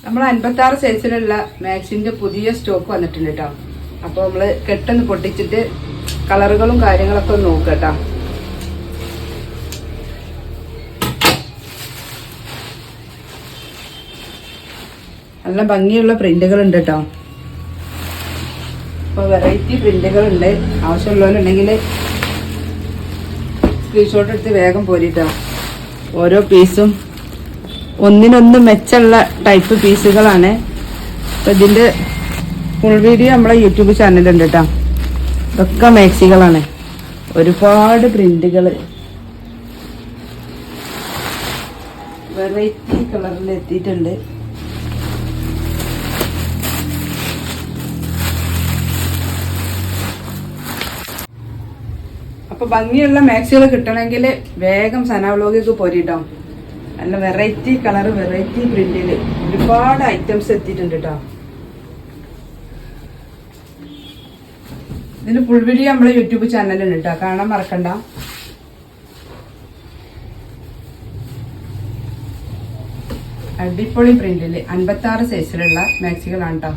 നമ്മൾ 56 സൈസിലുള്ള മാക്സിന്റെ പുതിയ സ്റ്റോക്ക് വന്നിട്ടുണ്ട് കേട്ടോ. അപ്പൊ നമ്മള് കെട്ടൊന്ന് പൊട്ടിച്ചിട്ട് കളറുകളും കാര്യങ്ങളൊക്കെ ഒന്ന് നോക്കുക കേട്ടോ. നല്ല ഭംഗിയുള്ള പ്രിന്റുകൾ ഉണ്ട് കേട്ടോ. അപ്പൊ വെറൈറ്റി പ്രിന്റുകൾ ഉണ്ട്. ആവശ്യമുള്ളവരുണ്ടെങ്കിൽ സ്ക്രീൻഷോട്ട് എടുത്ത് വേഗം പോരിട്ടോ. ഓരോ പീസും ഒന്നിനൊന്ന് മെച്ചമുള്ള ടൈപ്പ് പീസുകളാണ്. അപ്പൊ ഇതിന്റെ ഫുൾ വീഡിയോ നമ്മളെ യൂട്യൂബ് ചാനലുണ്ട് കേട്ടോ. ഇതൊക്കെ മാക്സികളാണ്. ഒരുപാട് പ്രിന്റുകൾ വെറൈറ്റി കളറിൽ എത്തിയിട്ടുണ്ട്. അപ്പൊ ഭംഗിയുള്ള മാക്സികൾ കിട്ടണമെങ്കിൽ വേഗം സന വ്ലോഗിലേക്ക് പോരിട്ടോ. നല്ല വെറൈറ്റി കളർ, വെറൈറ്റി പ്രിന്റില് ഒരുപാട് ഐറ്റംസ് എത്തിയിട്ടുണ്ട് കേട്ടോ. ഇതിന് ഫുൾ വീഡിയോ നമ്മളെ യൂട്യൂബ് ചാനലുണ്ട് കേട്ടോ, കാണാൻ മറക്കണ്ട. അടിപൊളി പ്രിന്റില് 56 സൈസിലുള്ള മാക്സികളാണ് കേട്ടോ.